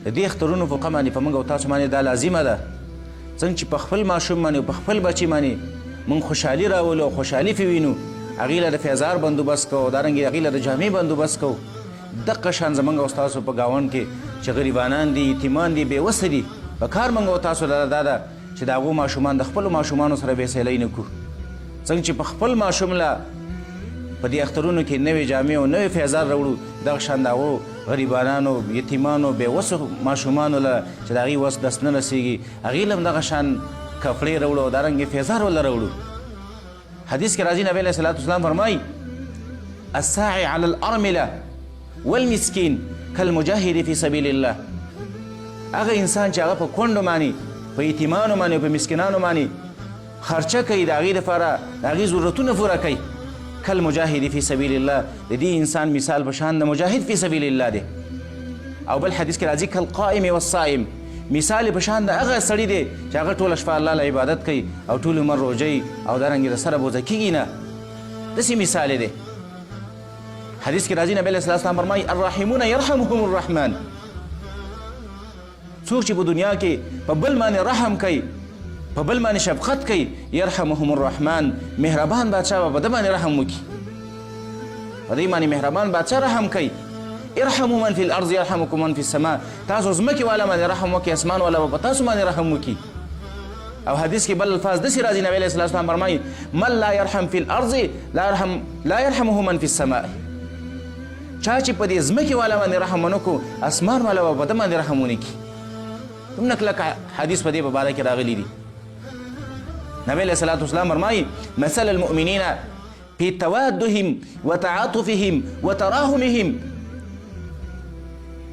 د دې اخترونو په موقع باندې په موږ او تاسو باندې دا لازمه ده څنګه چې په خپل ماشوم باندې او په خپل بچي باندې موږ خوشحالي راولو او خوشحالي پې وینو هغې له د فیضار بندوبست کوو دارنګې هغې له د جامې بندوبست کوو دقه شان زموږ او ستاسو په ګاونډ کې چې غریبانان دي یتیمان دي بېوسه دي په کار موږ او تاسو لره دا ده چې د هغو ماشومان د خپلو ماشومانو سره بېسیلۍ نه کړو څنګه چې په خپل ماشوم له په دې اخترونو کې نوې جامې او نوې فیضار راوړو دغه شان د هغو غریبانانو یتیمانو بېوسو ماشومانو له چې د هغې وس دست نه رسېږي هغې له هم دغه شان کپړې راوړو او دارنګې فیضار ورله راوړو حدیث کې راځي نبی علیه صلات وسلام فرمایي الساعي على الارمله والمسکین کالمجاهد فی سبیل الله هغه انسان چې هغه په کونډو باندې په یتیمانو باندې او په مسکینانو باندې خرچه کوي د هغې دپاره د هغې ضرورتونه پوره کوي کالمجاهد فی سبیل الله د دې انسان مثال په شان د مجاهد فی سبیل الله دی او بل حدیث کې راځي کالقائم والصائم مثال په شان د هغه سړي دی چې هغه ټوله شپه الله له عبادت کوي او ټول عمر روژه او دارنګې د سره بوځه کېږي نه داسې مثال دی حدیث کې راځي نبی علیه السلام فرمایي الراحمون یرحمهم الرحمن څوک چې په دنیا کې په بل باندې رحم کوي په بل باندې شفقت کوي یرحمهم الرحمن مهربان بادشاه به په ده باندې رحم وکړي په دې باندې مهربان بادشاه رحم کوي ارحموا من فی الارض یرحمکم من فی السماء تاسو ځمکې والا باندې رحم وکړئ اسمان والا به په تاسو باندې رحم وکړي او حدیث کې بل الفاظ داسې راځي نبی علیه السلام فرمایي من لا یرحم فی الارض لا یرحمه من فی السماء چا چې په دې ځمکې والا باندې رحم ونه کړو اسمان والا به په ده باندې رحم ونه کړي دومره کلک حدیث په دې په باره کې راغلی دي نبی علیه الصلاة والسلام فرمایي مثل المؤمنین فی توادهم وتعاطفهم وتراحمهم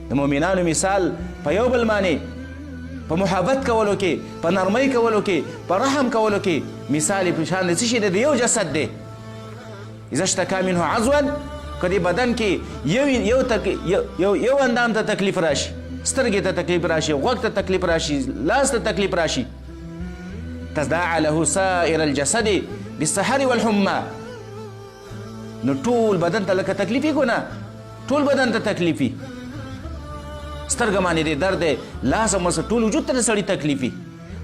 د مؤمنانو مثال په یو بل باندې په محبت کولو کې په نرمۍ کولو کې په رحم کولو کې مثال یې په شان د څه شي دی د یو جسد دی اذا اشتکا منه عضوا که دې بدن کې یو اندام ته تکلیف راشي سترګې ته تکلیف راشي غوږ ته تکلیف راشي لاس ته تکلیف راشي تداعى له سائر الجسد بالسحر والحمى نو ټول بدن ته لکه تکلیفي ګونه ټول بدن ته تکلیفي سترګه باندې دې درد دی لاس او مس ټول وجود ته د سړي تکلیفي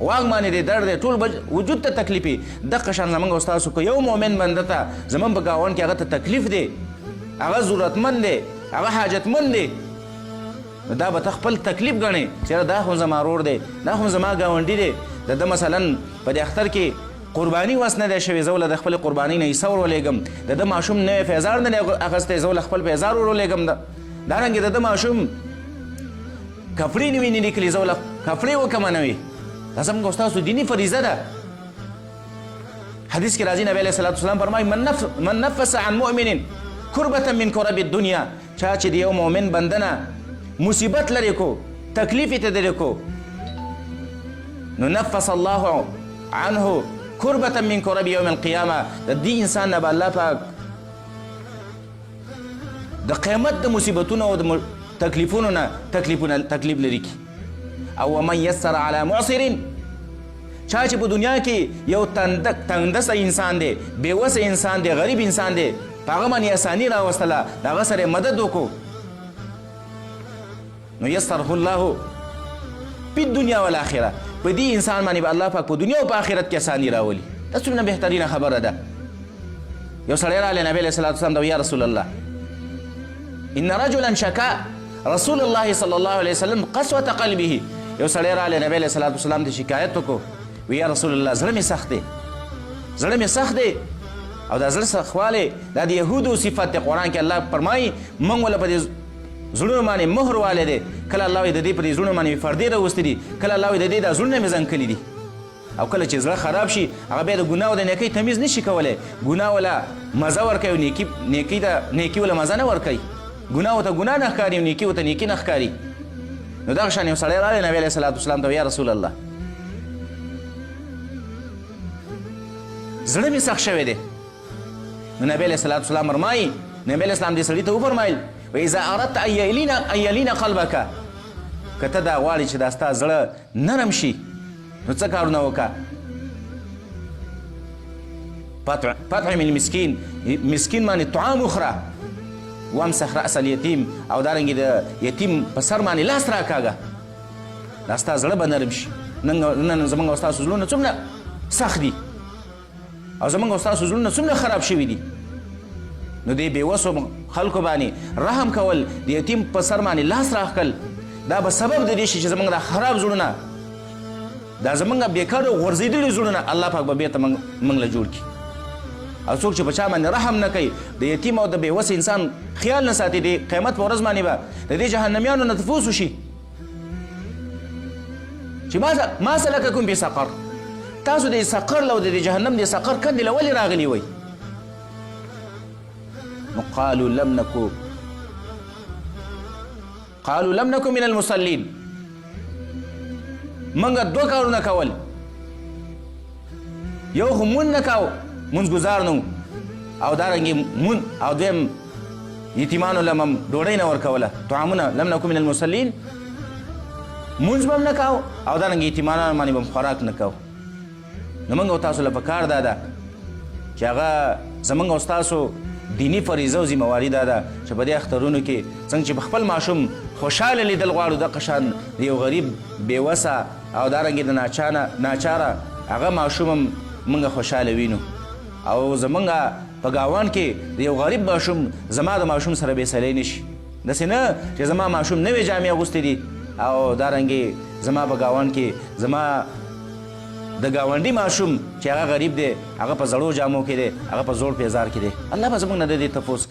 غوږ باندې دې درد دی ټول وجود ته تکلیفي دغه شان زموږ او ستاسو که یو مؤمن بنده ته زموږ په ګاونډ کې هغه ته تکلیف دی هغه ضرورتمند دی هغه حاجتمند دی نو دا به ته خپل تکلیف ګڼې چېرې دا خو زما رور دی دا خو زما ګاونډي دی د ده مثلا په دې اختر کې قرباني وس نه دی شوې زه له د خپلې قربانۍ نه حصه ورولېږم د ده ماشوم نوی فیضار نه دی اخیستی زه له خپل فیضار ورولېږم دارنګې د ده ماشوم کپړې نه وي نه لیکلي زه له کپړې وکړمه نه وي دا زموږ او ستاسو دیني فریضه ده حدیث کې راځي نبی علیه الصلاة والسلام فرمایي من نفس عن مؤمن کربة من کرب الدنیا چا چې د یو مؤمن بنده نه مصیبت لرې کو تکلیف یې ته لرې کو نو نفس الله عنه کربة من کرب یوم القیامه د دې انسان نه به الله پاک د قیامت د مصیبتونو او د تکلیفونو نه تکلیف لري کی او ومن یسر علی معسر چا چې په دنیا کې یو تندسه انسان دی بېوسه انسان دی غریب انسان دی په هغه باندې اساني راوستله د هغه سره مدد وکړو نو یسره الله په دنیا والآخره په دې انسان باندې به الله پاک په دنیا او په آخرت کې اساني راولي دا څومره بهترینه خبره ده یو سړی راغلی نبی علیه الصلاة والسلام ته یا رسول الله ان رجلا شکا رسول الله صلی الله علیه وسلم قسوة قلبه یو سړی راغلی نبی علیه الصلاة والسلام ته شکایت وکړو وی یا رسول الله زړه مې سخت دی زړه مې سخت دی او دا زړه سختوالی دا د یهودو صفت دی قرآن کې الله فرمایي موږ وله په دې زړونو باندې مهر والی دی کله الله وایي د دې په دې زړونو باندې پردې راوستي دي کله الله وایي د دې دا زړونه مې زنګ کړي دي او کله چې زړه خراب شي هغه بیا د ګناه او د نیکۍ تمیز نه شي کولی ګناه وله مزه ورکوي او نیکي وله مزه نه ورکوي ګناه ورته ګناه نه ښکاري او نیکي ورته نیکي نه ښکاري نو دغه شان یو سړی راغلی نبي علیه صلات وسلام ته یا رسول الله زړه مې سخت شوی دی نو نبي علیه صلات وسلام فرمایي نبي علیه اسلام دې سړي ته وفرمایل واذا اردت ان یلین قلبک که ته دا غواړې چې دا ستا زړه نرم شي نو څه کارونه وکړه فطعم المسکین مسکین باندې طعام وخوره وامسح رأس الیتیم او دارنګې د یتیم په سر باندې لاس راکاږه دا ستا زړه به نرم شي. نن زموږ او ستاسو زړونه څومره سخت دي او زموږ او ستاسو زړونه څومره خراب شوي دي. نو دې بېوسو خلکو باندې رحم کول، د یتیم په سر باندې لاس راښکل، دا به سبب د دې شي چې زموږ دا خراب زړونه، دا زموږ بېکاره غورځېدلي زړونه الله پاک به بېرته موږ له جوړ کړي. او څوک چې په چا باندې رحم نه کوي، د یتیم او د بېوس انسان خیال نه ساتي، د قیامت په ورځ باندې به د دې جهنمیانو نه تپوس وشي چې ما سلککم فی سقر، تاسو د سقر له او د جهنم د سقر کندې له ولې راغلي وئ؟ نو قالوا لم نکو من المصلین، منګه دوه کارونه کول، یو خو مونځ نه کاو، مونځ ګزار نه او دارنګې او دویم یتیمانو له هم ډوډۍ نه ورکوله، طعامونه. لم نکو من المصلین، مونځ به هم نه کاو او دارنګې یتیمانو باندې به هم خوراک نه کاو. نو موږ او تاسو له پکار دا ده چې هغه زموږ او ستاسو دینی فریضه او ذمهواري دا ده چې په دې اخترونو کې څنګه چې په خپل ماشوم خوشحاله لیدل غواړو، دغه شان د یو غریب بېوسه او دارنګې د ناچاره هغه ماشوم هم موږ خوشحاله وینو. او زموږ په ګاونډ کې د یو غریب ماشوم زما د ماشوم سره بېسلی نه شي. داسې نه چې زما ماشوم نوې جامې اغوستې دي او دارنګې زما په ګاونډ کې زما د ګاونډي ماشوم چې هغه غریب دی، هغه په زړو جامو کې دی، هغه په زوړ پیزار کې دی. الله به زموږ نه د دې تپوس کوي.